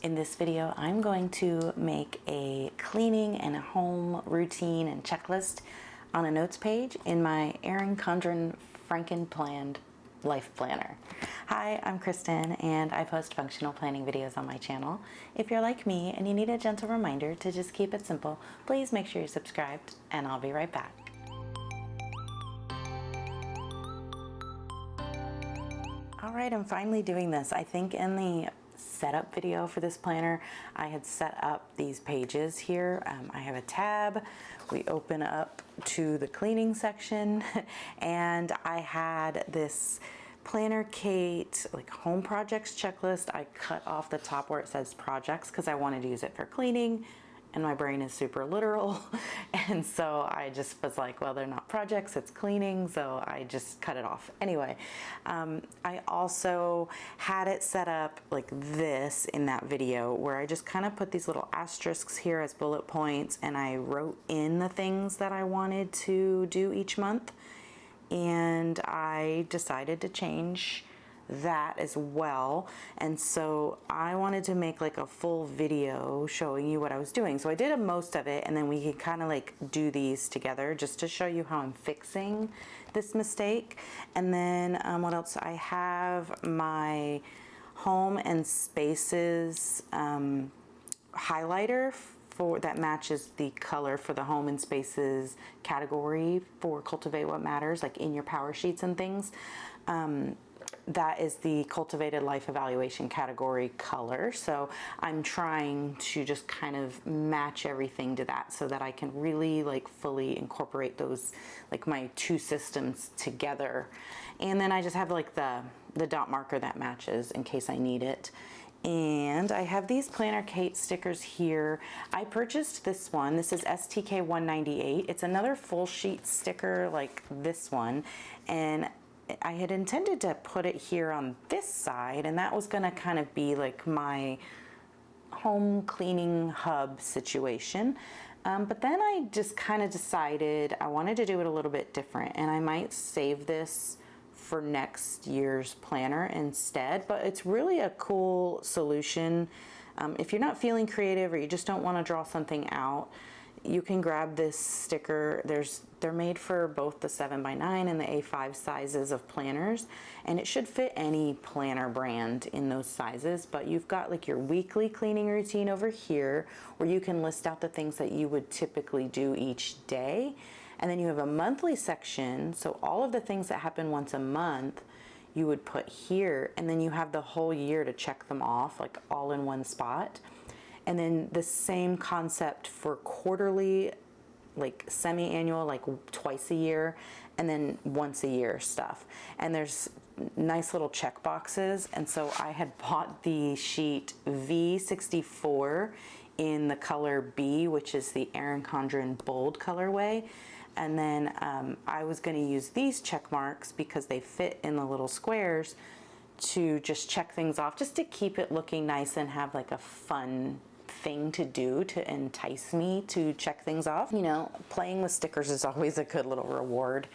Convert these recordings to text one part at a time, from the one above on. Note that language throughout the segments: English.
In this video, I'm going to make a cleaning and home routine and checklist on a notes page in my Erin Condren Frankenplanning life planner. Hi, I'm Kristen and I post functional planning videos on my channel. If you're like me and you need a gentle reminder to just keep it simple, please make sure you're subscribed and I'll be right back. All right, I'm finally doing this. I think in the setup video for this planner, I had set up these pages here. I have a tab. We open up to the cleaning section and I had this PlannerKate like home projects checklist. I cut off the top where it says projects because I wanted to use it for cleaning. And my brain is super literal. And so I just was like, well, they're not projects, it's cleaning. So I just cut it off. Anyway, I also had it set up like this in that video where I just kind of put these little asterisks here as bullet points and I wrote in the things that I wanted to do each month. And I decided to change that as well, and so I wanted to make like a full video showing you what I was doing. So I did most of it, and then we could kind of like do these together just to show you how I'm fixing this mistake. And then what else? I have my home and spaces highlighter that matches the color for the home and spaces category for Cultivate What Matters, like in your power sheets and things. That is the Cultivated Life Evaluation category color. So I'm trying to just kind of match everything to that so that I can really like fully incorporate those, like my two systems together. And then I just have like the dot marker that matches in case I need it. And I have these PlannerKate stickers here. I purchased this one. This is STK 198. It's another full sheet sticker like this one. And I had intended to put it here on this side, and that was gonna kind of be like my home cleaning hub situation. But then I just kind of decided I wanted to do it a little bit different, and I might save this for next year's planner instead. But it's really a cool solution. If you're not feeling creative or you just don't want to draw something out, you can grab this sticker. They're made for both the 7x9 and the A5 sizes of planners, and it should fit any planner brand in those sizes. But you've got like your weekly cleaning routine over here where you can list out the things that you would typically do each day. And then you have a monthly section, so all of the things that happen once a month you would put here, and then you have the whole year to check them off like all in one spot. And then the same concept for quarterly, like semi-annual, like twice a year, and then once a year stuff. And there's nice little check boxes. And so I had bought the sheet V64 in the color B, which is the Erin Condren bold colorway. And then I was going to use these check marks because they fit in the little squares to just check things off, just to keep it looking nice and have like a fun thing to do to entice me to check things off. You know, playing with stickers is always a good little reward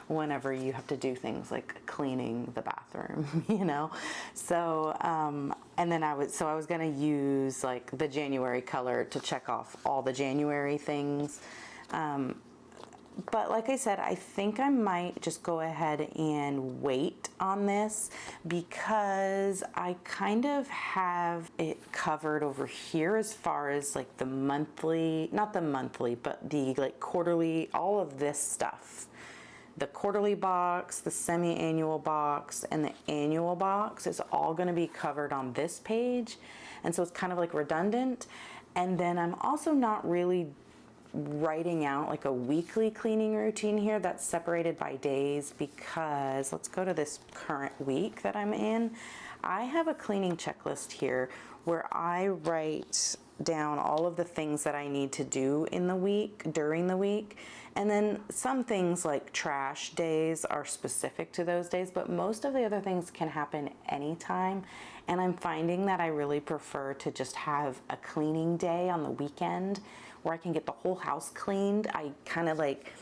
whenever you have to do things like cleaning the bathroom, you know. So and then I was going to use like the January color to check off all the January things. But like I said, I think I might just go ahead and wait on this because I kind of have it covered over here as far as like the monthly, not the monthly, but the like quarterly, all of this stuff. The quarterly box, the semi-annual box, and the annual box is all going to be covered on this page. And so it's kind of like redundant. And then I'm also not really writing out like a weekly cleaning routine here that's separated by days, because let's go to this current week that I'm in. I have a cleaning checklist here where I write down all of the things that I need to do in the week, during the week. And then some things like trash days are specific to those days, but most of the other things can happen anytime. And I'm finding that I really prefer to just have a cleaning day on the weekend where I can get the whole house cleaned. I kind of like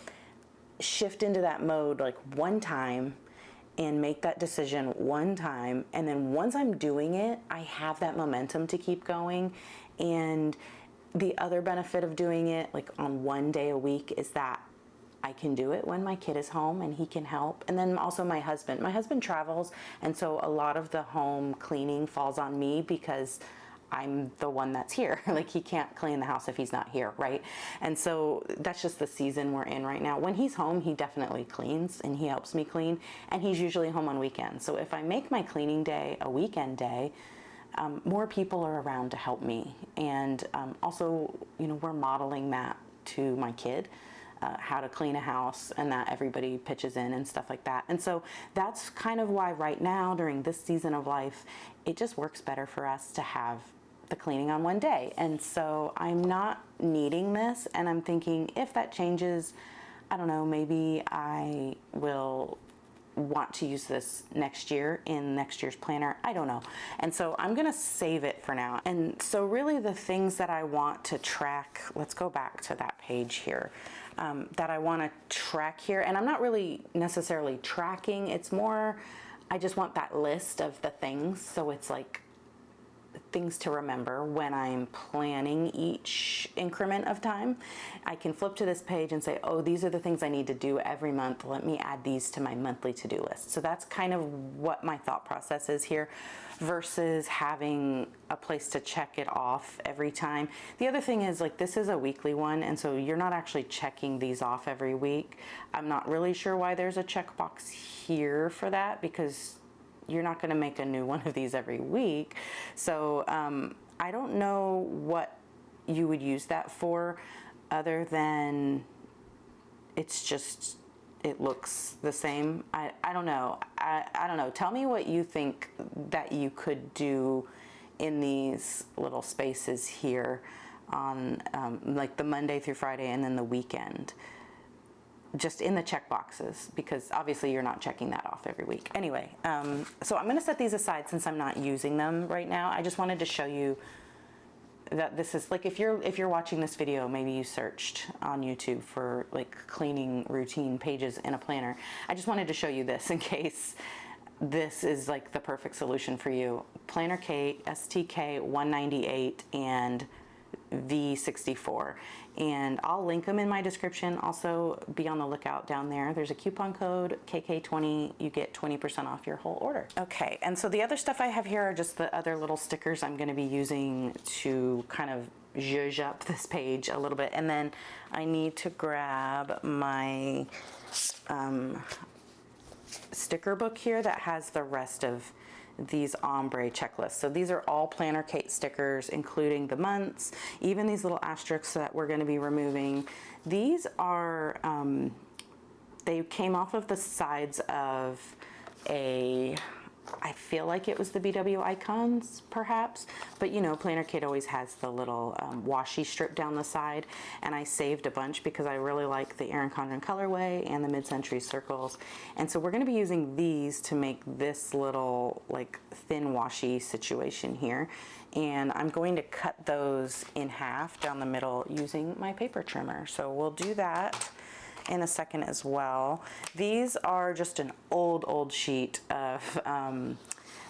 shift into that mode like one time and make that decision one time. And then once I'm doing it, I have that momentum to keep going. And the other benefit of doing it like on one day a week is that I can do it when my kid is home and he can help. And then also my husband travels. And so a lot of the home cleaning falls on me because I'm the one that's here. Like, he can't clean the house if he's not here, right? And so that's just the season we're in right now. When he's home, he definitely cleans and he helps me clean, and he's usually home on weekends. So if I make my cleaning day a weekend day, more people are around to help me. And also, you know, we're modeling that to my kid, how to clean a house, and that everybody pitches in and stuff like that. And so that's kind of why right now, during this season of life, it just works better for us to have the cleaning on one day. And so I'm not needing this, and I'm thinking if that changes, I don't know, maybe I will want to use this next year in next year's planner. I don't know. And so I'm going to save it for now. And so really the things that I want to track, let's go back to that page here, that I want to track here. And I'm not really necessarily tracking. It's more, I just want that list of the things. So it's like things to remember when I'm planning each increment of time. I can flip to this page and say, oh, these are the things I need to do every month. Let me add these to my monthly to-do list. So that's kind of what my thought process is here, versus having a place to check it off every time. The other thing is, like, this is a weekly one, and so you're not actually checking these off every week. I'm not really sure why there's a checkbox here for that, because you're not going to make a new one of these every week. So I don't know what you would use that for, other than it's just, it looks the same. I don't know. I don't know. Tell me what you think that you could do in these little spaces here on like the Monday through Friday and then the weekend. Just in the check boxes, because obviously you're not checking that off every week. Anyway, so I'm going to set these aside since I'm not using them right now. I just wanted to show you that this is like, if you're watching this video, maybe you searched on YouTube for like cleaning routine pages in a planner. I just wanted to show you this in case this is like the perfect solution for you. PlannerKate STK 198 and V64, and I'll link them in my description. Also, be on the lookout down there. There's a coupon code KK20. You get 20% off your whole order. Okay, and so the other stuff I have here are just the other little stickers I'm going to be using to kind of zhuzh up this page a little bit. And then I need to grab my sticker book here that has the rest of these ombre checklists. So these are all PlannerKate stickers, including the months, even these little asterisks that we're going to be removing. These are, they came off of the sides of I feel like it was the BW icons perhaps, but you know, PlannerKate always has the little washi strip down the side, and I saved a bunch because I really like the Erin Condren colorway and the mid-century circles. And so we're going to be using these to make this little like thin washi situation here, and I'm going to cut those in half down the middle using my paper trimmer. So we'll do that in a second as well. These are just an old sheet of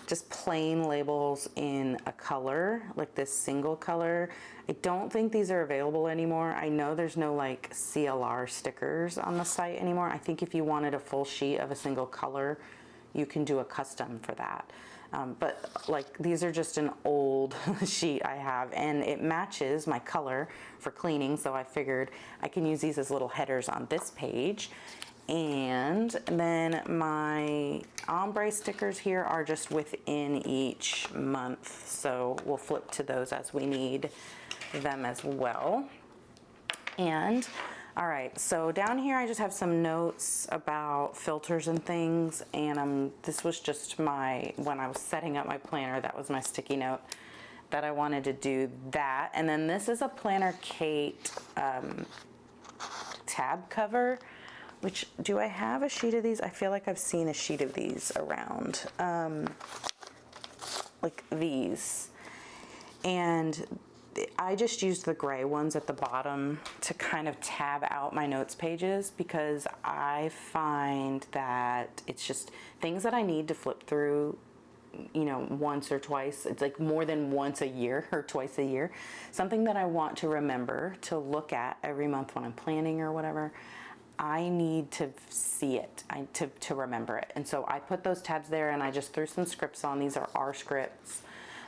just plain labels in a color, like this single color. I don't think these are available anymore. I know there's no like CLR stickers on the site anymore. I think if you wanted a full sheet of a single color, you can do a custom for that. But like, these are just an old sheet I have, and it matches my color for cleaning, so I figured I can use these as little headers on this page. And then my ombre stickers here are just within each month, so we'll flip to those as we need them as well. And all right, so down here I just have some notes about filters and things, and this was just when I was setting up my planner, that was my sticky note that I wanted to do that. And then this is a PlannerKate tab cover, which, do I have a sheet of these? I feel like I've seen a sheet of these around, like these. And I just used the gray ones at the bottom to kind of tab out my notes pages, because I find that it's just things that I need to flip through, once or twice. It's like more than once a year or twice a year. Something that I want to remember to look at every month when I'm planning or whatever. I need to see it, to remember it. And so I put those tabs there, and I just threw some scripts on. These are our scripts.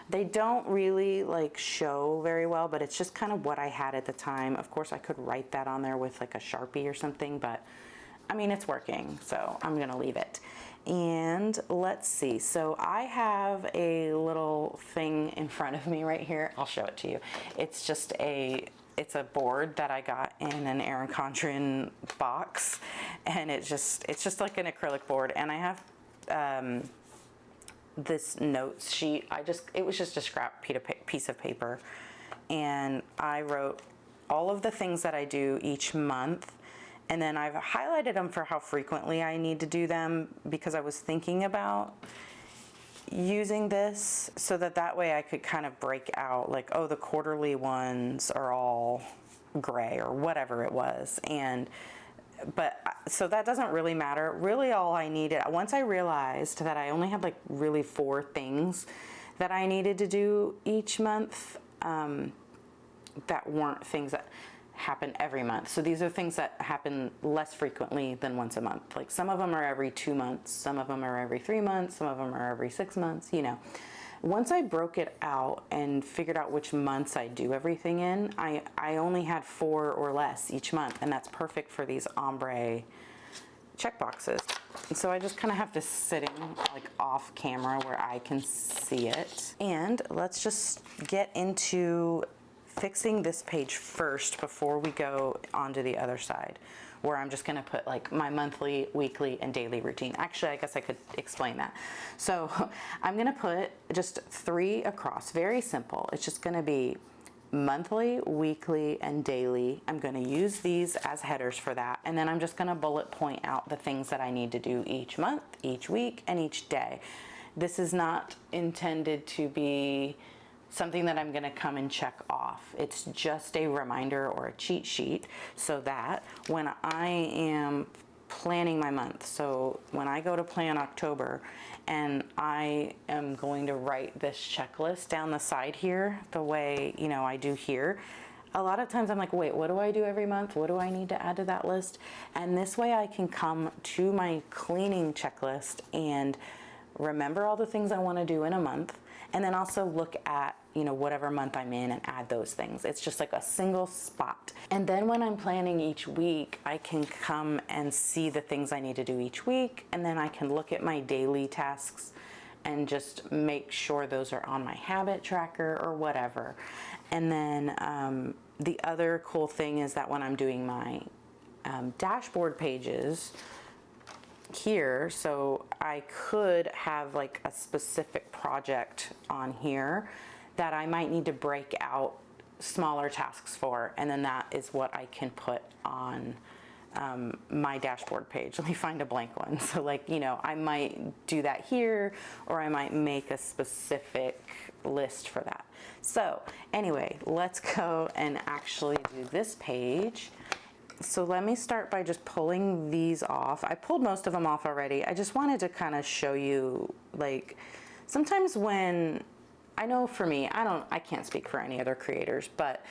They don't really like show very well, but it's just kind of what I had at the time. Of course, I could write that on there with like a Sharpie or something, but I mean, it's working, so I'm gonna leave it. And let's see, so I have a little thing in front of me right here. I'll show it to you. It's just it's a board that I got in an Erin Condren box, and it's just like an acrylic board, and I have this notes sheet. It was just a scrap piece of paper, and I wrote all of the things that I do each month, and then I've highlighted them for how frequently I need to do them, because I was thinking about using this so that way I could kind of break out like, oh, the quarterly ones are all gray or whatever it was. But so that doesn't really matter. Really, all I needed, once I realized that I only had like really 4 things that I needed to do each month, that weren't things that happen every month. So these are things that happen less frequently than once a month. Like some of them are every 2 months, some of them are every 3 months, some of them are every 6 months, Once I broke it out and figured out which months I do everything in, I only had 4 or less each month, and that's perfect for these ombre check boxes. And so I just kind of have to sitting like off camera where I can see it. And let's just get into fixing this page first before we go onto the other side, where I'm just gonna put like my monthly, weekly, and daily routine. Actually, I guess I could explain that. So I'm gonna put just 3 across, very simple. It's just gonna be monthly, weekly, and daily. I'm gonna use these as headers for that. And then I'm just gonna bullet point out the things that I need to do each month, each week, and each day. This is not intended to be something that I'm gonna come and check off. It's just a reminder or a cheat sheet, so that when I am planning my month, so when I go to plan October and I am going to write this checklist down the side here, the way, I do here, a lot of times I'm like, wait, what do I do every month? What do I need to add to that list? And this way I can come to my cleaning checklist and remember all the things I wanna do in a month, and then also look at, whatever month I'm in and add those things. It's just like a single spot. And then when I'm planning each week, I can come and see the things I need to do each week, and then I can look at my daily tasks and just make sure those are on my habit tracker or whatever. And then the other cool thing is that when I'm doing my dashboard pages, here, so I could have like a specific project on here that I might need to break out smaller tasks for, and then that is what I can put on my dashboard page. Let me find a blank one. So like, I might do that here, or I might make a specific list for that. So anyway, let's go and actually do this page. So let me start by just pulling these off. I pulled most of them off already. I just wanted to kind of show you, like, sometimes when, I know for me, I can't speak for any other creators, but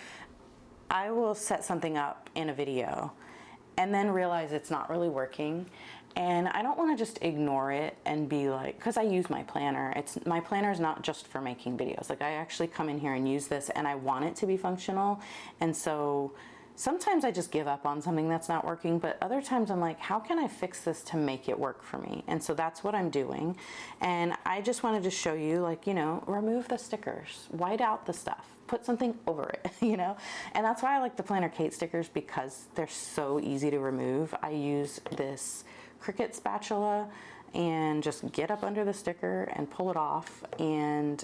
I will set something up in a video and then realize it's not really working. And I don't want to just ignore it and be like, because I use my planner. My planner is not just for making videos. Like, I actually come in here and use this, and I want it to be functional. And so sometimes I just give up on something that's not working, but other times I'm like, how can I fix this to make it work for me? And so that's what I'm doing. And I just wanted to show you, like, remove the stickers, white out the stuff, put something over it, And that's why I like the PlannerKate stickers, because they're so easy to remove. I use this Cricut spatula and just get up under the sticker and pull it off. And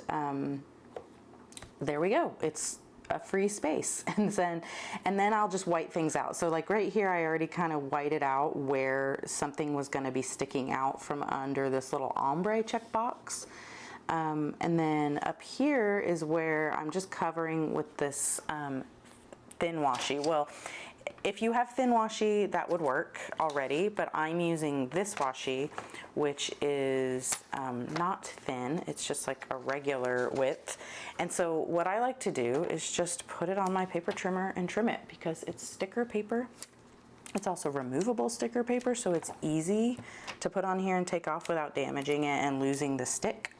there we go. It's a free space. And then I'll just white things out. So like right here, I already kind of whited out where something was going to be sticking out from under this little ombre checkbox. And then up here is where I'm just covering with this thin washi. Well, if you have thin washi, that would work already, but I'm using this washi, which is not thin. It's just like a regular width. And so what I like to do is just put it on my paper trimmer and trim it, because it's sticker paper. It's also removable sticker paper, so it's easy to put on here and take off without damaging it and losing the stick.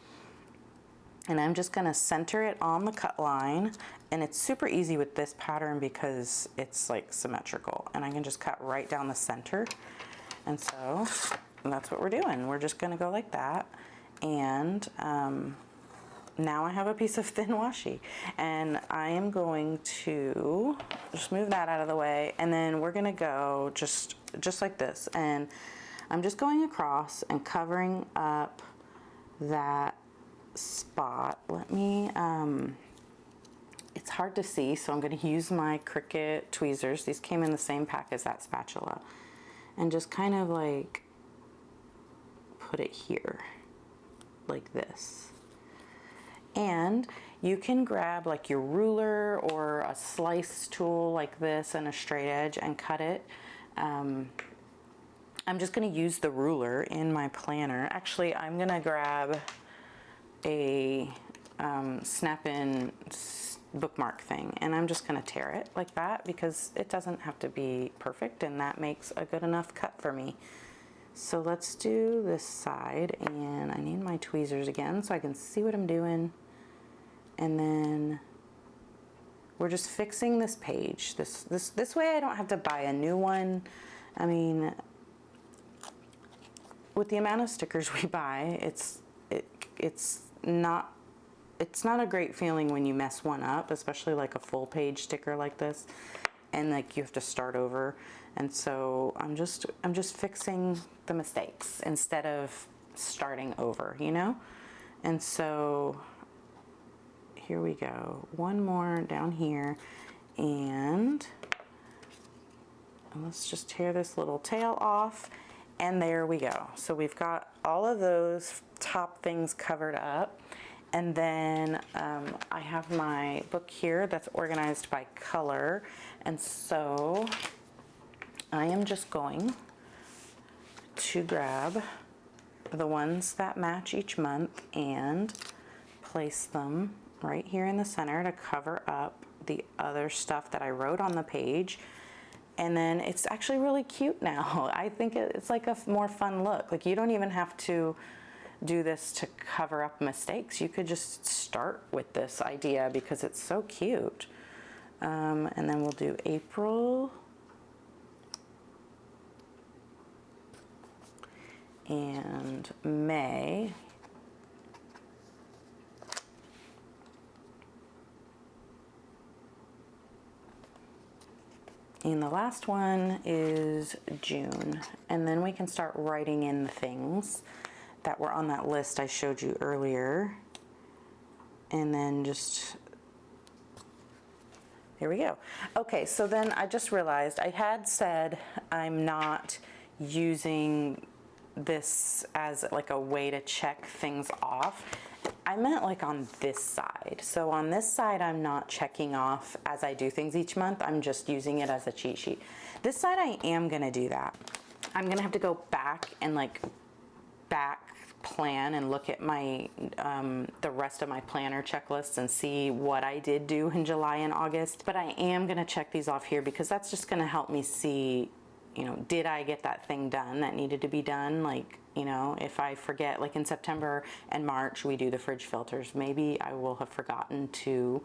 And I'm just gonna center it on the cut line, and it's super easy with this pattern because it's like symmetrical, and I can just cut right down the center. And so that's what we're doing. We're just gonna go like that. And now I have a piece of thin washi, and I am going to just move that out of the way, and then we're gonna go just like this. And I'm just going across and covering up that spot. Let me, it's hard to see, so I'm going to use my Cricut tweezers. These came in the same pack as that spatula, and just kind of like put it here like this. And you can grab like your ruler or a slice tool like this and a straight edge and cut it. I'm just going to use the ruler in my planner. Actually, I'm going to grab a snap-in bookmark thing, and I'm just going to tear it like that, because it doesn't have to be perfect, and that makes a good enough cut for me. So let's do this side, and I need my tweezers again so I can see what I'm doing. And then we're just fixing this page. This way I don't have to buy a new one. I mean, with the amount of stickers we buy, it's not a great feeling when you mess one up, especially like a full page sticker like this, and like you have to start over. And so I'm just fixing the mistakes instead of starting over, you know? And so here we go. One more down here, and let's just tear this little tail off. And there we go. So we've got all of those top things covered up. And then I have my book here that's organized by color. And so I am just going to grab the ones that match each month and place them right here in the center to cover up the other stuff that I wrote on the page. And then it's actually really cute now. I think it's like a more fun look. Like, you don't even have to do this to cover up mistakes. You could just start with this idea because it's so cute. And then we'll do April and May. And the last one is June. And then we can start writing in the things that were on that list I showed you earlier. And then just, there we go. Okay, so then I just realized I had said I'm not using this as like a way to check things off. I meant like on this side. So on this side, I'm not checking off as I do things each month. I'm just using it as a cheat sheet. This side, I am gonna do that. I'm gonna have to go back and like back plan and look at my the rest of my planner checklists and see what I did do in July and August. But I am gonna check these off here because that's just gonna help me see, you know, did I get that thing done that needed to be done? Like, you know, if I forget, like in September and March, we do the fridge filters. Maybe I will have forgotten to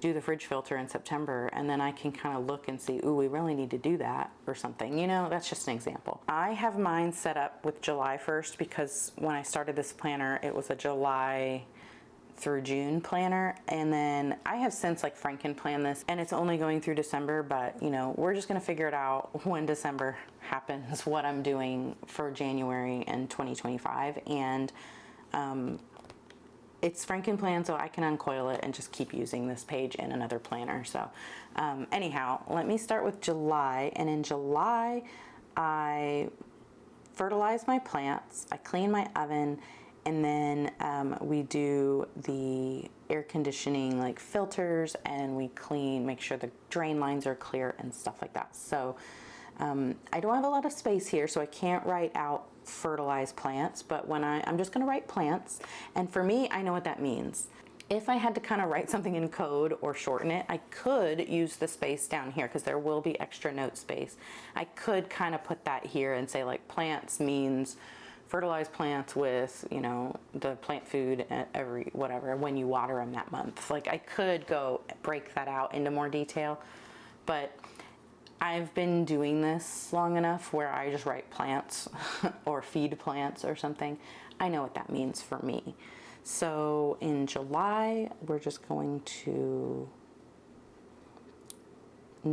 do the fridge filter in September, and then I can kind of look and see, ooh, we really need to do that or something. You know, that's just an example. I have mine set up with July 1st because when I started this planner, it was a July through June planner, and then I have since like Frankenplanned this, and it's only going through December, but you know, we're just gonna figure it out when December happens, what I'm doing for January and 2025, and it's Frankenplan, so I can uncoil it and just keep using this page in another planner. So anyhow, let me start with July, and in July, I fertilize my plants, I clean my oven, And then we do the air conditioning like filters, and we clean, make sure the drain lines are clear and stuff like that. So I don't have a lot of space here, so I can't write out fertilize plants, but when I'm just going to write plants. And for me, I know what that means. If I had to kind of write something in code or shorten it, I could use the space down here because there will be extra note space. I could kind of put that here and say like plants means fertilize plants with, you know, the plant food every whatever when you water them that month. Like I could go break that out into more detail, but I've been doing this long enough where I just write plants or feed plants or something. I know what that means for me. So in July, we're just going to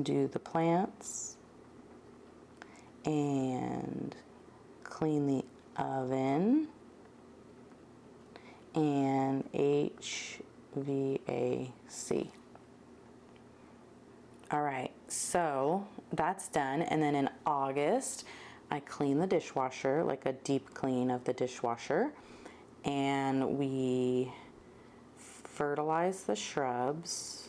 do the plants and clean the oven and HVAC. All right, so that's done. And then in August, I clean the dishwasher, like a deep clean of the dishwasher. And we fertilize the shrubs.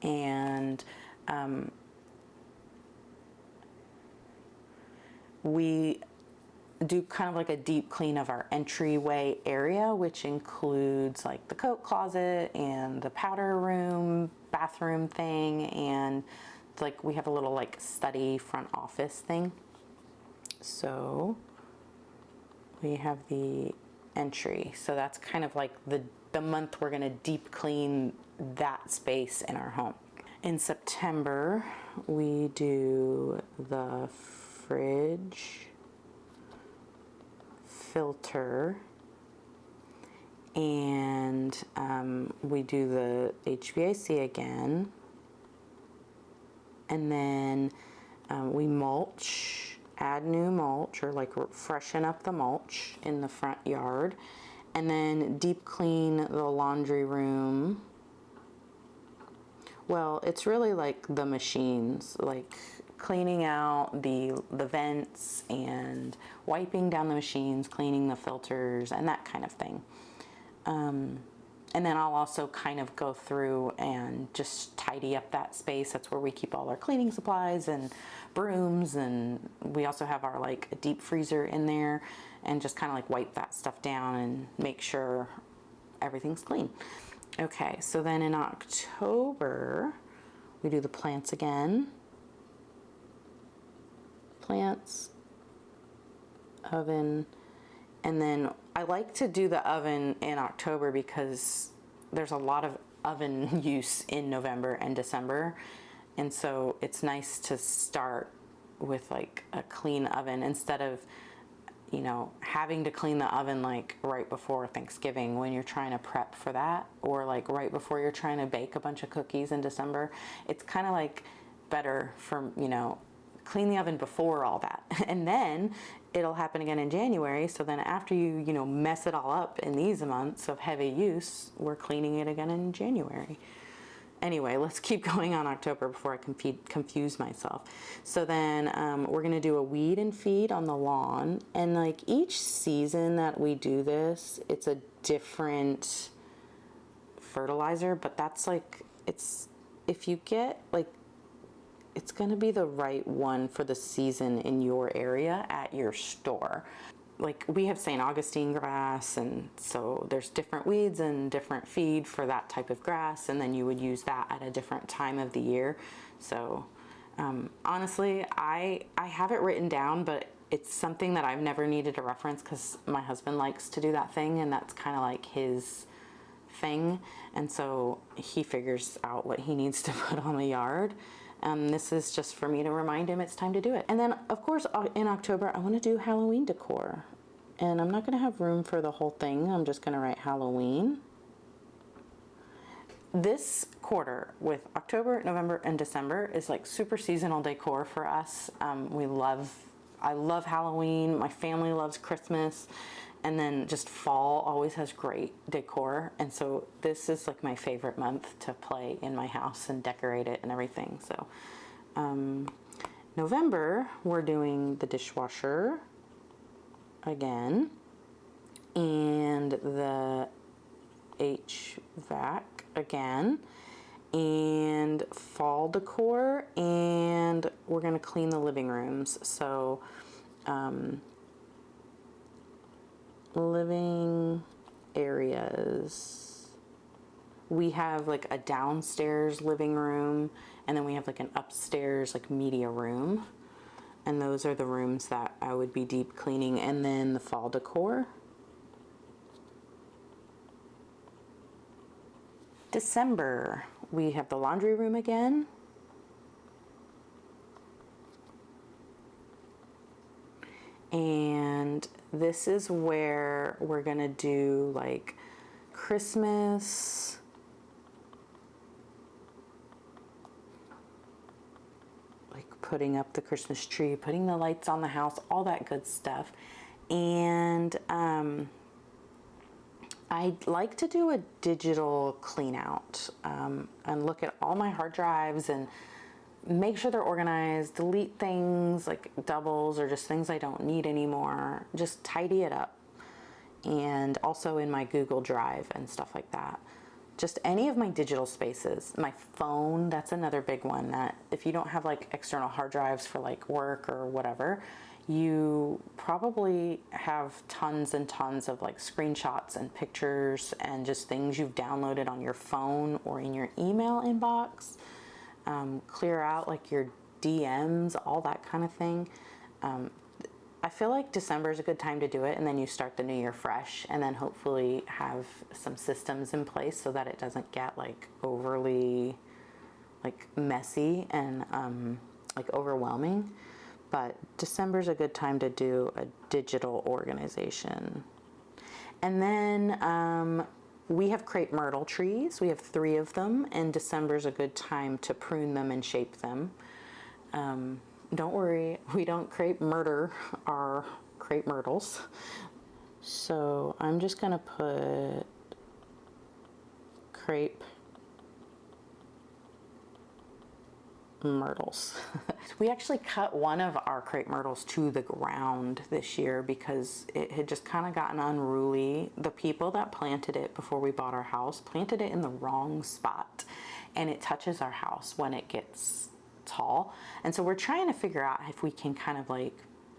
And we do kind of like a deep clean of our entryway area, which includes like the coat closet and the powder room, bathroom thing, and like we have a little like study front office thing. So we have the entry. So that's kind of like the month we're going to deep clean that space in our home. In September, we do the fridge, filter, and we do the HVAC again. And then we mulch, add new mulch, or like freshen up the mulch in the front yard. And then deep clean the laundry room. Well, it's really like the machines, like cleaning out the vents and wiping down the machines, cleaning the filters and that kind of thing. And then I'll also kind of go through and just tidy up that space. That's where we keep all our cleaning supplies and brooms, and we also have our like deep freezer in there, and just kind of like wipe that stuff down and make sure everything's clean. Okay, so then in October, we do the plants again. Plants, oven, and then I like to do the oven in October because there's a lot of oven use in November and December. And so it's nice to start with like a clean oven instead of, you know, having to clean the oven like right before Thanksgiving when you're trying to prep for that, or like right before you're trying to bake a bunch of cookies in December. It's kind of like better for, you know, clean the oven before all that. And then it'll happen again in January. So then after you know, mess it all up in these months of heavy use, we're cleaning it again in January. Anyway, let's keep going on October before I confuse myself. So then we're going to do a weed and feed on the lawn. And like each season that we do this, it's a different fertilizer, but that's like, it's, if you get like, it's going to be the right one for the season in your area at your store. Like we have St. Augustine grass, and so there's different weeds and different feed for that type of grass, and then you would use that at a different time of the year. So honestly, I have it written down, but it's something that I've never needed to reference because my husband likes to do that thing, and that's kind of like his thing, and so he figures out what he needs to put on the yard. This is just for me to remind him it's time to do it. And then, of course, in October, I want to do Halloween decor. And I'm not going to have room for the whole thing. I'm just going to write Halloween. This quarter with October, November, and December is like super seasonal decor for us. I love Halloween. My family loves Christmas. And then just fall always has great decor. And so this is like my favorite month to play in my house and decorate it and everything. So, November, we're doing the dishwasher again and the HVAC again and fall decor, and we're going to clean the living rooms. So living areas, we have like a downstairs living room, and then we have like an upstairs like media room, and those are the rooms that I would be deep cleaning. And then the fall decor. December, we have the laundry room again. And this is where we're gonna do like Christmas, like putting up the Christmas tree, putting the lights on the house, all that good stuff. And I'd like to do a digital clean out and look at all my hard drives and make sure they're organized, delete things like doubles or just things I don't need anymore, just tidy it up. And also in my Google Drive and stuff like that. Just any of my digital spaces. My phone, that's another big one, that if you don't have like external hard drives for like work or whatever, you probably have tons and tons of like screenshots and pictures and just things you've downloaded on your phone or in your email inbox. Clear out like your DMs, all that kind of thing. I feel like December is a good time to do it, and then you start the new year fresh, and then hopefully have some systems in place so that it doesn't get like overly like messy and like overwhelming. But December is a good time to do a digital organization. And then we have crepe myrtle trees. We have 3 of them, and December is a good time to prune them and shape them. Don't worry, we don't crepe murder our crepe myrtles. So I'm just gonna put crepe myrtles. We actually cut one of our crepe myrtles to the ground this year because it had just kind of gotten unruly. The people that planted it before we bought our house planted it in the wrong spot, and it touches our house when it gets tall. And so we're trying to figure out if we can kind of like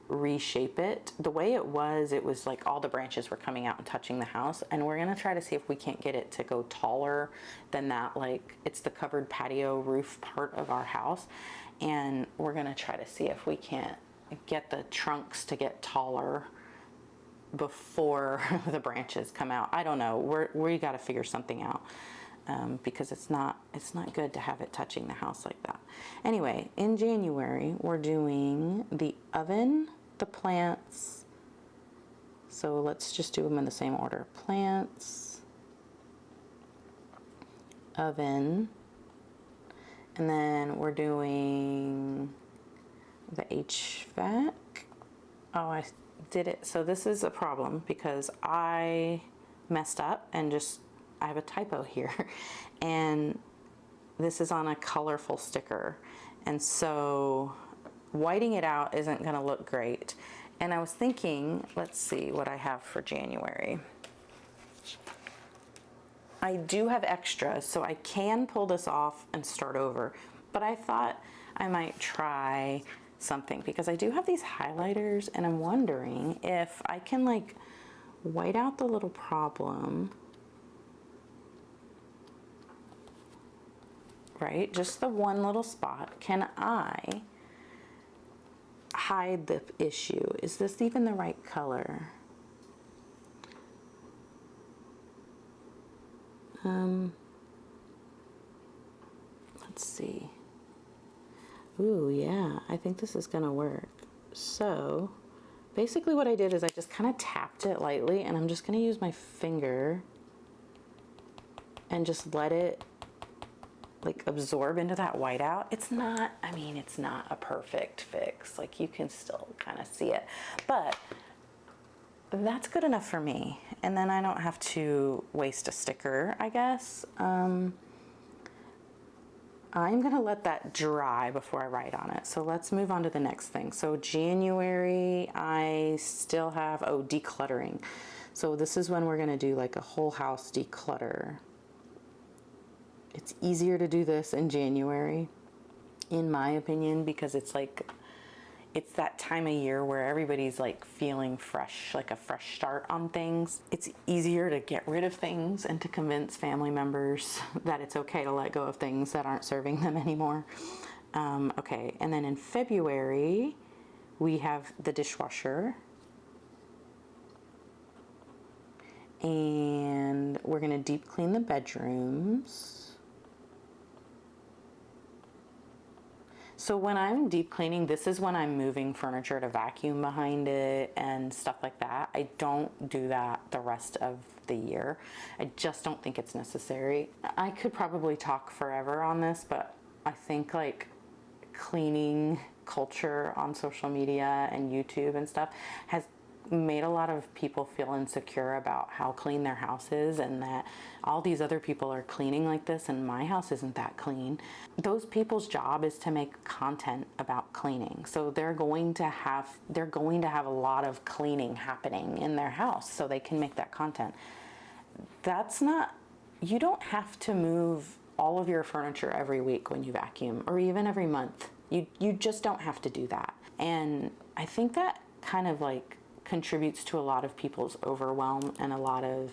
reshape it. The way it was like all the branches were coming out and touching the house, and we're gonna try to see if we can't get it to go taller than that. Like, it's the covered patio roof part of our house, and we're gonna try to see if we can't get the trunks to get taller before the branches come out. I don't know, we got to figure something out. Because it's not good to have it touching the house like that. Anyway, in January, we're doing the oven, the plants. So let's just do them in the same order. Plants, oven, and then we're doing the HVAC. Oh, I did it. So this is a problem because I messed up and I have a typo here, and this is on a colorful sticker, and so whiting it out isn't going to look great. And I was thinking, let's see what I have for January. I do have extras, so I can pull this off and start over, but I thought I might try something because I do have these highlighters, and I'm wondering if I can like white out the little problem. Right, just the one little spot. Can I hide the issue? Is this even the right color? Let's see. Ooh, yeah, I think this is gonna work. So basically what I did is I just kind of tapped it lightly, and I'm just gonna use my finger and just let it like absorb into that whiteout. It's not a perfect fix. Like, you can still kind of see it, but that's good enough for me. And then I don't have to waste a sticker, I guess. I'm gonna let that dry before I write on it. So let's move on to the next thing. So January, I still have, decluttering. So this is when we're gonna do like a whole house declutter. It's easier to do this in January, in my opinion, because it's that time of year where everybody's like feeling fresh, like a fresh start on things. It's easier to get rid of things and to convince family members that it's okay to let go of things that aren't serving them anymore. Okay, and then in February, we have the dishwasher. And we're gonna deep clean the bedrooms. So when I'm deep cleaning, this is when I'm moving furniture to vacuum behind it and stuff like that. I don't do that the rest of the year. I just don't think it's necessary. I could probably talk forever on this, but I think like cleaning culture on social media and YouTube and stuff has made a lot of people feel insecure about how clean their house is, and that all these other people are cleaning like this and my house isn't that clean. Those people's job is to make content about cleaning. So they're going to have a lot of cleaning happening in their house so they can make that content. You don't have to move all of your furniture every week when you vacuum, or even every month. You just don't have to do that. And I think that kind of like contributes to a lot of people's overwhelm and a lot of,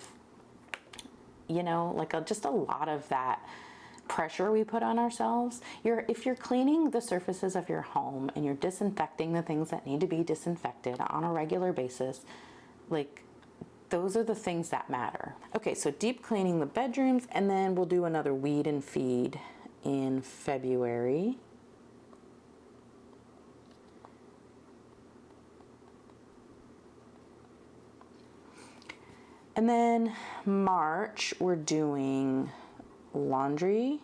just a lot of that pressure we put on ourselves. If you're cleaning the surfaces of your home and you're disinfecting the things that need to be disinfected on a regular basis, like those are the things that matter. Okay, so deep cleaning the bedrooms, and then we'll do another weed and feed in February. And then March, we're doing laundry.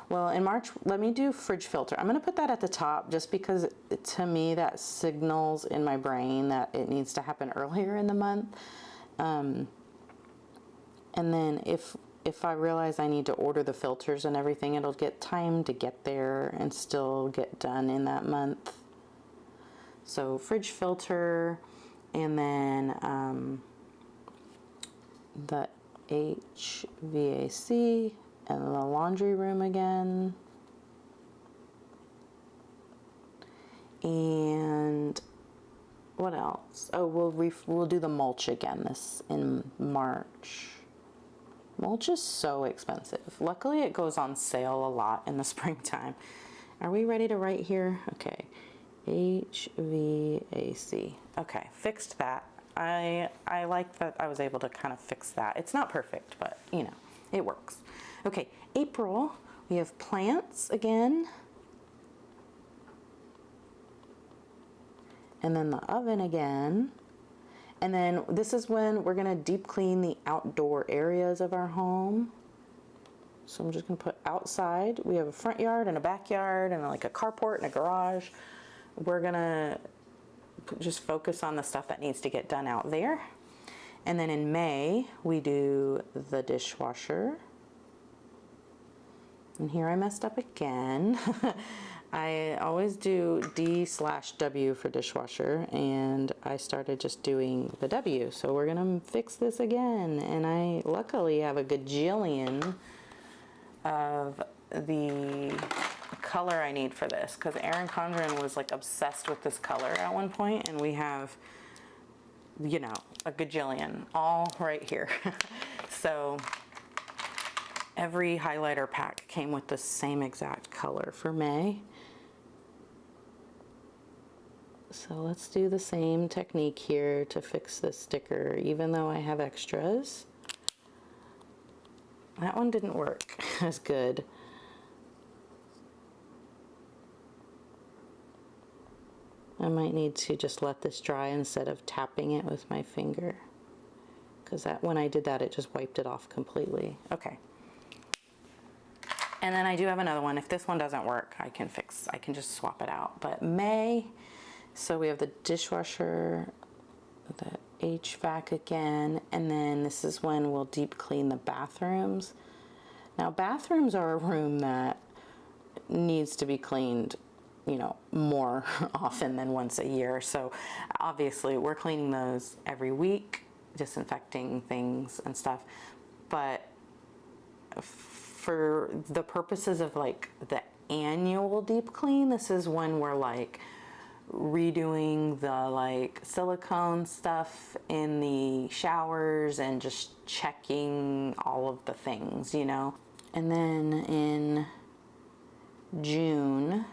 Well, in March, let me do fridge filter. I'm going to put that at the top just because to me that signals in my brain that it needs to happen earlier in the month. And then if I realize I need to order the filters and everything, it'll get time to get there and still get done in that month. So fridge filter, and then the HVAC, and the laundry room again. And what else? Oh, we'll do the mulch again this in March. Mulch is so expensive. Luckily, it goes on sale a lot in the springtime. Are we ready to write here? Okay. HVAC. Okay, fixed that. I like that I was able to kind of fix that. It's not perfect, but it works. Okay, April, we have plants again. And then the oven again. And then this is when we're gonna deep clean the outdoor areas of our home. So I'm just gonna put outside. We have a front yard and a backyard and like a carport and a garage. We're gonna just focus on the stuff that needs to get done out there. And then in May, we do the dishwasher. And here I messed up again. I always do D/W for dishwasher, and I started just doing the W. So we're gonna fix this again. And I luckily have a gajillion of the color I need for this, because Erin Condren was like obsessed with this color at one point, and we have, a gajillion all right here. So every highlighter pack came with the same exact color for May. So let's do the same technique here to fix this sticker, even though I have extras. That one didn't work as good. I might need to just let this dry instead of tapping it with my finger, because when I did that, it just wiped it off completely. Okay. And then I do have another one. If this one doesn't work, I can just swap it out. But May, so we have the dishwasher, the HVAC again, and then this is when we'll deep clean the bathrooms. Now, bathrooms are a room that needs to be cleaned, more often than once a year. So obviously we're cleaning those every week, disinfecting things and stuff. But for the purposes of like the annual deep clean, this is when we're like redoing the like silicone stuff in the showers and just checking all of the things, And then in June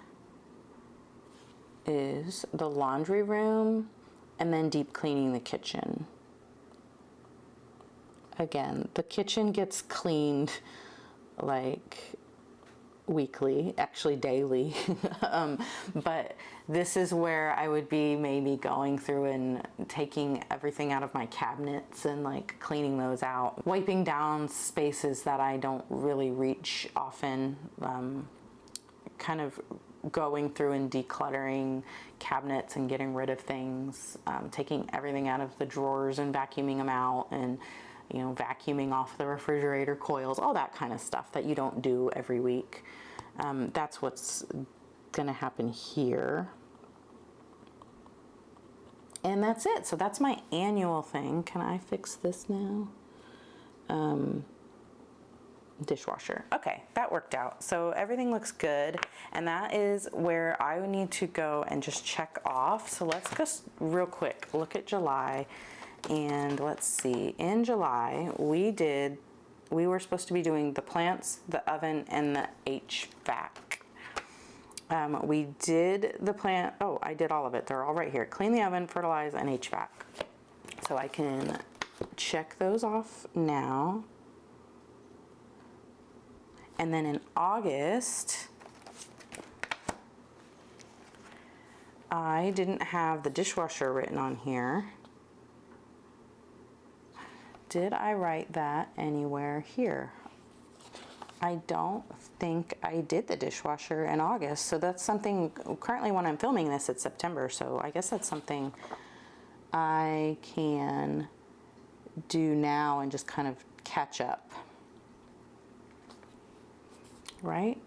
is the laundry room, and then deep cleaning the kitchen. Again, the kitchen gets cleaned like weekly, actually daily. But this is where I would be maybe going through and taking everything out of my cabinets and like cleaning those out, wiping down spaces that I don't really reach often, kind of going through and decluttering cabinets and getting rid of things, taking everything out of the drawers and vacuuming them out, and vacuuming off the refrigerator coils, all that kind of stuff that you don't do every week. That's what's gonna happen here. And that's it. So that's my annual thing. Can I fix this now? Dishwasher. Okay, that worked out. So everything looks good. And that is where I need to go and just check off. So let's just real quick look at July. And let's see, in July, we were supposed to be doing the plants, the oven, and the HVAC. We did the plant, I did all of it. They're all right here. Clean the oven, fertilize, and HVAC. So I can check those off now. And then in August, I didn't have the dishwasher written on here. Did I write that anywhere here? I don't think I did the dishwasher in August. So that's something, currently when I'm filming this, it's September. So I guess that's something I can do now and just kind of catch up. Right?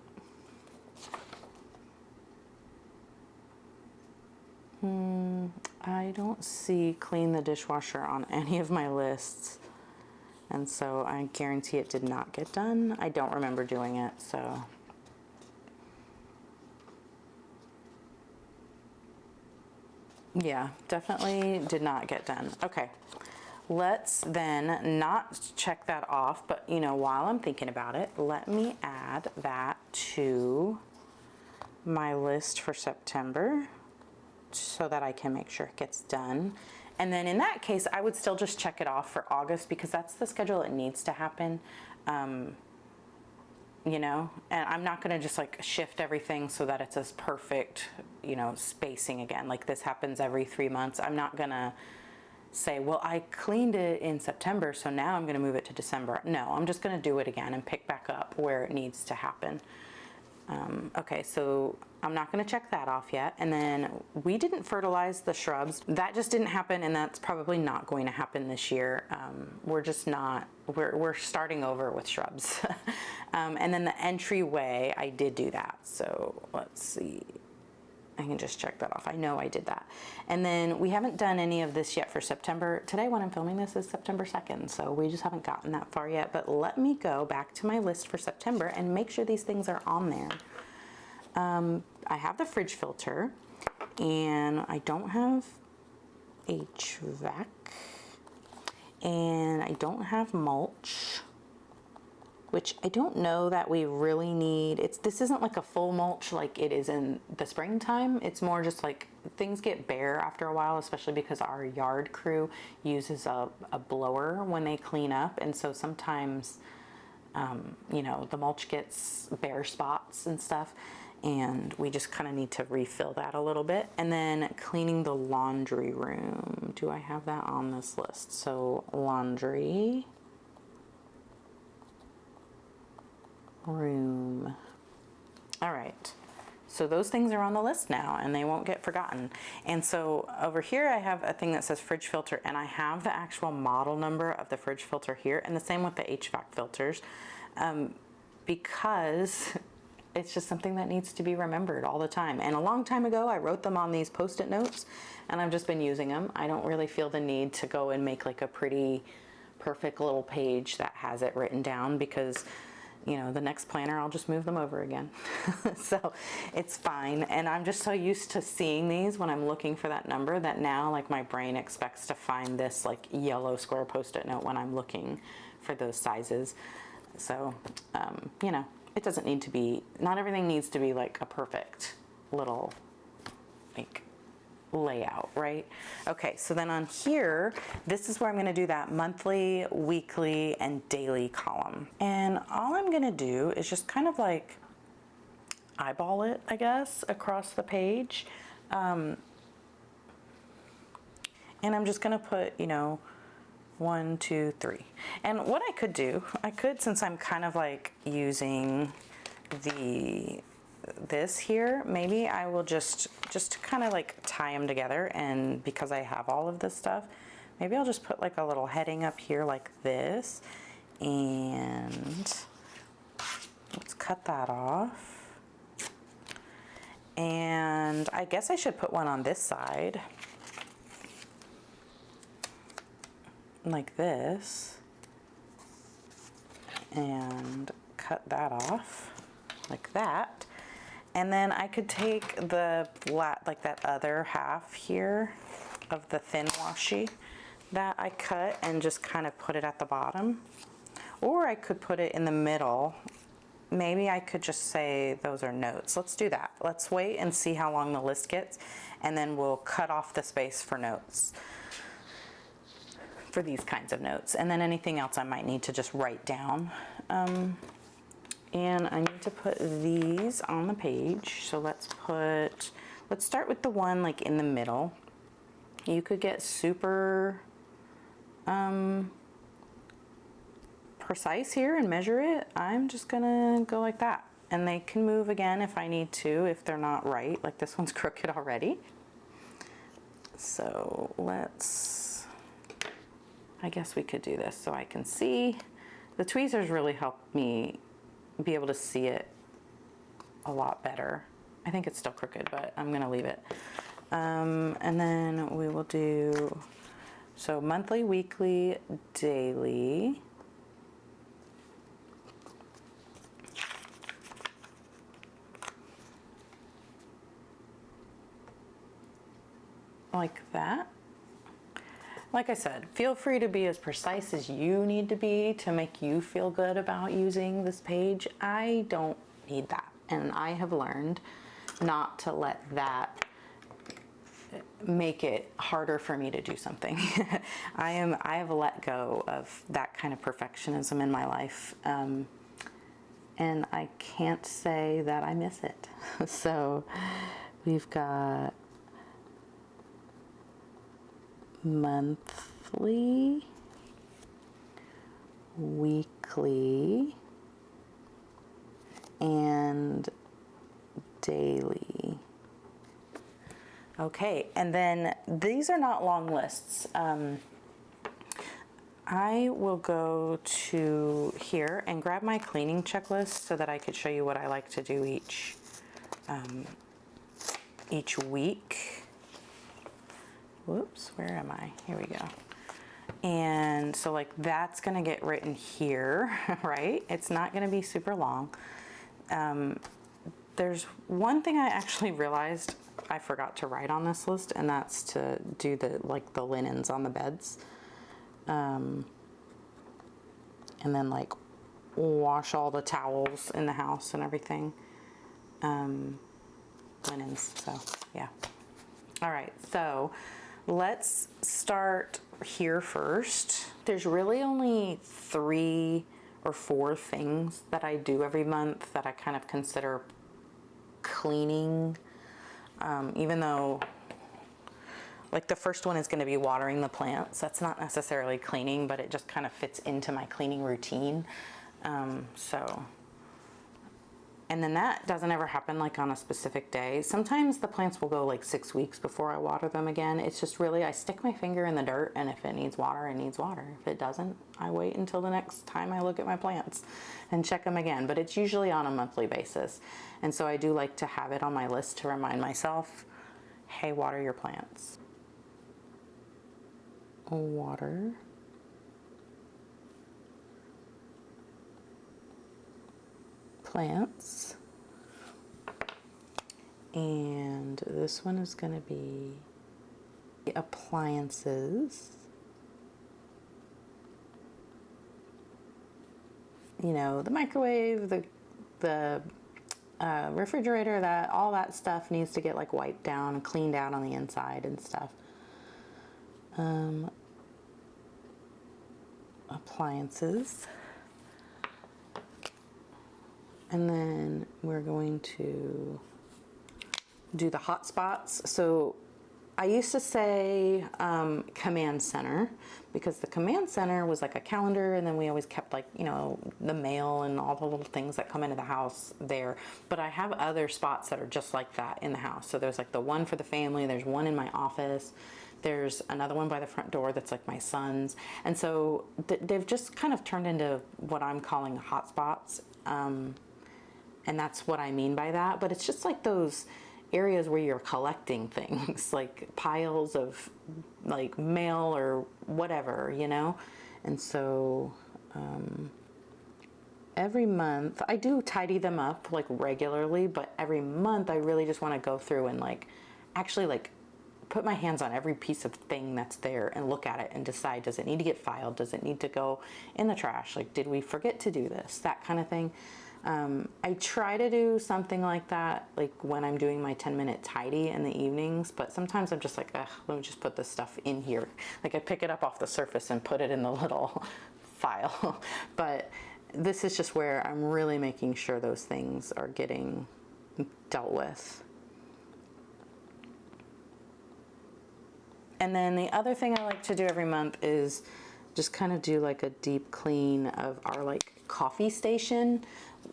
I don't see clean the dishwasher on any of my lists. And so I guarantee it did not get done. I don't remember doing it, so. Yeah, definitely did not get done. Okay, let's then not check that off, but while I'm thinking about it, let me add that to my list for September so that I can make sure it gets done. And then in that case, I would still just check it off for August because that's the schedule it needs to happen. And I'm not going to just like shift everything so that it's as perfect, spacing again. Like this happens every 3 months. I'm not going to say, well, I cleaned it in September, so now I'm going to move it to December. No, I'm just going to do it again and pick back up where it needs to happen. Okay, so I'm not going to check that off yet. And then we didn't fertilize the shrubs. That just didn't happen, and that's probably not going to happen this year. We're just not, we're starting over with shrubs. And then the entryway, I did do that. So let's see. I can just check that off. I know I did that. And then we haven't done any of this yet for September. Today when I'm filming this is September 2nd, so we just haven't gotten that far yet. But let me go back to my list for September and make sure these things are on there. I have the fridge filter, and I don't have HVAC, and I don't have mulch, which I don't know that we really need. This isn't like a full mulch like it is in the springtime. It's more just like things get bare after a while, especially because our yard crew uses a blower when they clean up. And so sometimes, the mulch gets bare spots and stuff. And we just kind of need to refill that a little bit. And then cleaning the laundry room. Do I have that on this list? So laundry room. All right, so those things are on the list now and they won't get forgotten. And so over here I have a thing that says fridge filter, and I have the actual model number of the fridge filter here, and the same with the HVAC filters, because it's just something that needs to be remembered all the time. And a long time ago, I wrote them on these Post-it notes, and I've just been using them. I don't really feel the need to go and make like a pretty perfect little page that has it written down, because you know, the next planner, I'll just move them over again. So it's fine. And I'm just so used to seeing these when I'm looking for that number that now like my brain expects to find this like yellow square Post-it note when I'm looking for those sizes. So, you know, it doesn't need to be, not everything needs to be like a perfect little like layout, right? Okay, so then on here, this is where I'm going to do that monthly, weekly, and daily column. And all I'm going to do is just kind of like eyeball it, I guess, across the page. And I'm just going to put, you know, 1, 2, 3. And what I could do, since I'm kind of like using this here, maybe I will just kind of like tie them together, and because I have all of this stuff, maybe I'll just put like a little heading up here like this, and let's cut that off. And I guess I should put one on this side like this, and cut that off like that. And then I could take the flat, like that other half here of the thin washi that I cut, and just kind of put it at the bottom. Or I could put it in the middle. Maybe I could just say those are notes. Let's do that. Let's wait and see how long the list gets, and then we'll cut off the space for notes, for these kinds of notes. And then anything else I might need to just write down. And I need to put these on the page. So let's start with the one like in the middle. You could get super precise here and measure it. I'm just gonna go like that. And they can move again if I need to, if they're not right. Like this one's crooked already. So I guess we could do this so I can see. The tweezers really help me be able to see it a lot better. I think it's still crooked, but I'm gonna leave it. And then we will do, so monthly, weekly, daily. Like that. Like I said, feel free to be as precise as you need to be to make you feel good about using this page. I don't need that. And I have learned not to let that make it harder for me to do something. I have let go of that kind of perfectionism in my life. And I can't say that I miss it. So we've got monthly, weekly, and daily. Okay, and then these are not long lists. I will go to here and grab my cleaning checklist so that I could show you what I like to do each week. Whoops, where am I? Here we go. And so like that's gonna get written here, right? It's not gonna be super long. There's one thing I actually realized I forgot to write on this list, and that's to do the linens on the beds. And then like wash all the towels in the house and everything. Linens, so yeah. All right, so let's start here first. There's really only 3 or 4 things that I do every month that I kind of consider cleaning, even though like the first one is going to be watering the plants. That's not necessarily cleaning, but it just kind of fits into my cleaning routine. So And then that doesn't ever happen like on a specific day. Sometimes the plants will go like 6 weeks before I water them again. It's just really, I stick my finger in the dirt, and if it needs water, it needs water. If it doesn't, I wait until the next time I look at my plants and check them again. But it's usually on a monthly basis. And so I do like to have it on my list to remind myself, hey, water your plants. Water. Plants. And this one is going to be appliances. You know, the microwave, the refrigerator, that all that stuff needs to get like wiped down and cleaned out on the inside and stuff. Appliances. And then we're going to do the hot spots. So I used to say command center, because the command center was like a calendar, and then we always kept like, you know, the mail and all the little things that come into the house there. But I have other spots that are just like that in the house. So there's like the one for the family, there's one in my office, there's another one by the front door that's like my son's. And so they've just kind of turned into what I'm calling hot spots. And that's what I mean by that. But it's just like those areas where you're collecting things, like piles of like mail or whatever, you know? And so every month, I do tidy them up like regularly, but every month I really just want to go through and like actually like put my hands on every piece of thing that's there and look at it and decide, does it need to get filed? Does it need to go in the trash? Like, did we forget to do this? That kind of thing. I try to do something like that, like when I'm doing my 10-minute tidy in the evenings, but sometimes I'm just like, ugh, let me just put this stuff in here. Like I pick it up off the surface and put it in the little file. But this is just where I'm really making sure those things are getting dealt with. And then the other thing I like to do every month is just kind of do like a deep clean of our like coffee station.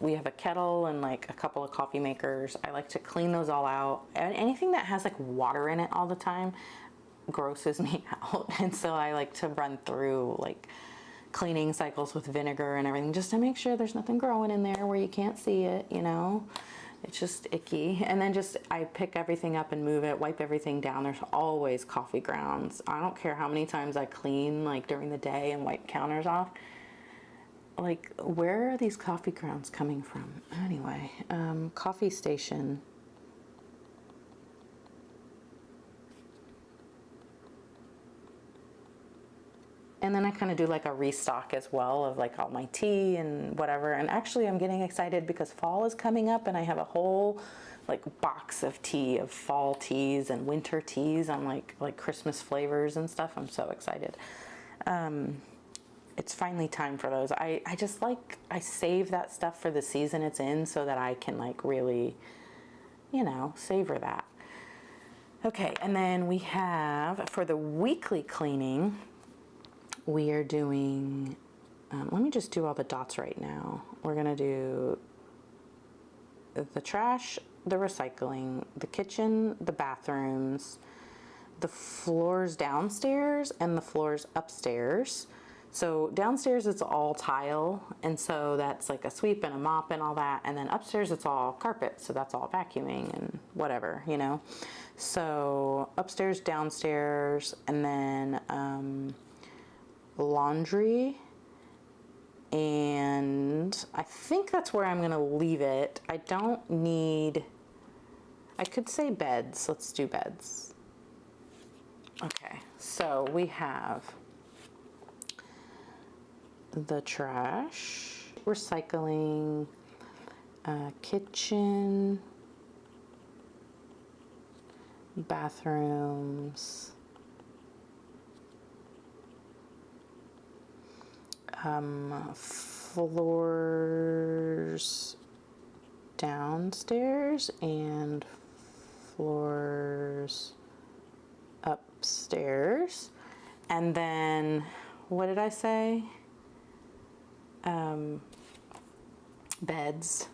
We have a kettle and like a couple of coffee makers. I like to clean those all out. And anything that has like water in it all the time grosses me out. And so I like to run through like cleaning cycles with vinegar and everything just to make sure there's nothing growing in there where you can't see it, you know. It's just icky. And then just I pick everything up and move it, wipe everything down. There's always coffee grounds. I don't care how many times I clean like during the day and wipe counters off. Like, where are these coffee grounds coming from? Anyway, coffee station. And then I kind of do like a restock as well of like all my tea and whatever. And actually I'm getting excited because fall is coming up and I have a whole like box of tea, of fall teas and winter teas on like Christmas flavors and stuff. I'm so excited. It's finally time for those. I just like, I save that stuff for the season it's in so that I can like really, you know, savor that. Okay, and then we have, for the weekly cleaning, we are doing, let me just do all the dots right now. We're gonna do the trash, the recycling, the kitchen, the bathrooms, the floors downstairs, and the floors upstairs. So downstairs it's all tile, and so that's like a sweep and a mop and all that. And then upstairs it's all carpet, so that's all vacuuming and whatever, you know. So upstairs, downstairs, and then laundry. And I think that's where I'm gonna leave it. I don't need, I could say beds. Let's do beds. Okay, so we have the trash, recycling, kitchen, bathrooms, floors downstairs and floors upstairs. And then, what did I say? Beds.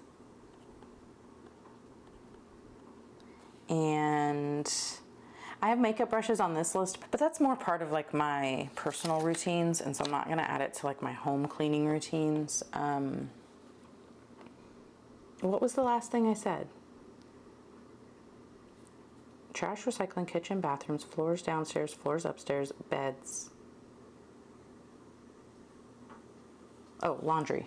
And I have makeup brushes on this list, but that's more part of like my personal routines, and so I'm not going to add it to like my home cleaning routines. What was the last thing I said? Trash, recycling, kitchen, bathrooms, floors downstairs, floors upstairs, beds. Oh, laundry.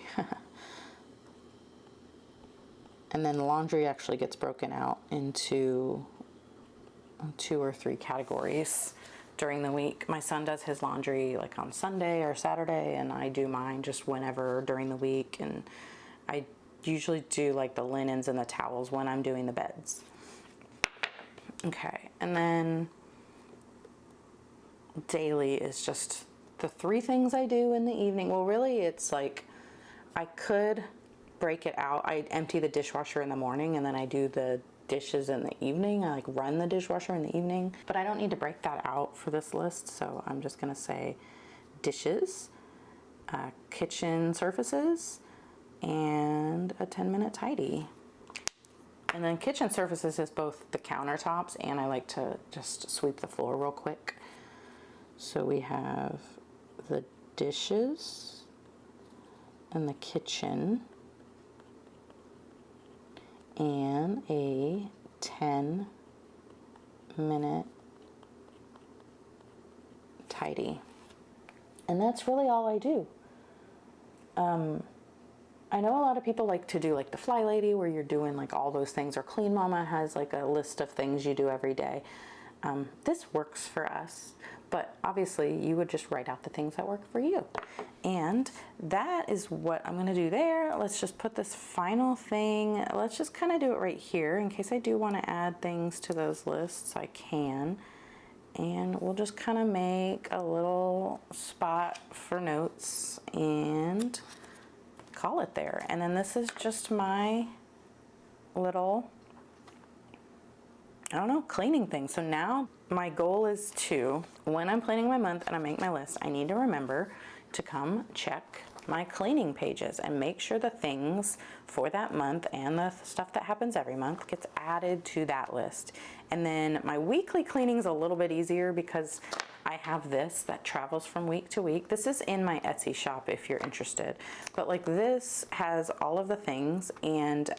And then laundry actually gets broken out into 2 or 3 categories during the week. My son does his laundry like on Sunday or Saturday, and I do mine just whenever during the week. And I usually do like the linens and the towels when I'm doing the beds. Okay, and then daily is just the 3 things I do in the evening. Well, really it's like I could break it out. I empty the dishwasher in the morning and then I do the dishes in the evening. I like run the dishwasher in the evening, but I don't need to break that out for this list, so I'm just gonna say dishes, kitchen surfaces, and a 10-minute tidy. And then kitchen surfaces is both the countertops, and I like to just sweep the floor real quick. So we have the dishes and the kitchen and a 10-minute tidy. And that's really all I do. I know a lot of people like to do like the Fly Lady, where you're doing like all those things, or Clean Mama has like a list of things you do every day. This works for us, but obviously you would just write out the things that work for you. And that is what I'm gonna do there. Let's just put this final thing, let's just kind of do it right here in case I do want to add things to those lists, I can. And we'll just kind of make a little spot for notes and call it there. And then this is just my little, I don't know, cleaning thing. So now my goal is to, when I'm planning my month and I make my list, I need to remember to come check my cleaning pages and make sure the things for that month and the stuff that happens every month gets added to that list. And then my weekly cleaning is a little bit easier because I have this that travels from week to week. This is in my Etsy shop if you're interested. But like this has all of the things, and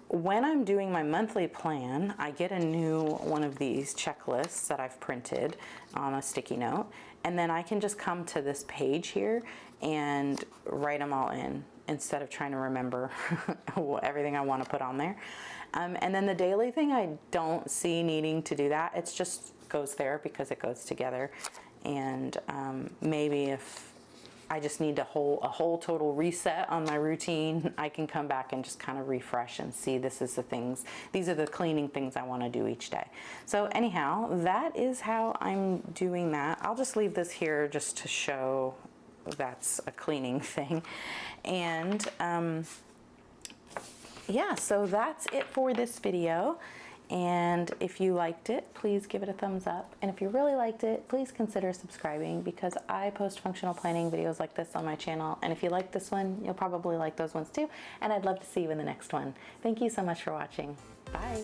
when I'm doing my monthly plan, I get a new one of these checklists that I've printed on a sticky note, and then I can just come to this page here and write them all in instead of trying to remember everything I want to put on there. And then the daily thing, I don't see needing to do that. It's just goes there because it goes together. And maybe if I just need a whole total reset on my routine, I can come back and just kind of refresh and see this is the things, these are the cleaning things I want to do each day. So anyhow, that is how I'm doing that. I'll just leave this here just to show that's a cleaning thing. And yeah, so that's it for this video. And if you liked it, please give it a thumbs up. And if you really liked it, please consider subscribing, because I post functional planning videos like this on my channel. And if you like this one, you'll probably like those ones too. And I'd love to see you in the next one. Thank you so much for watching. Bye.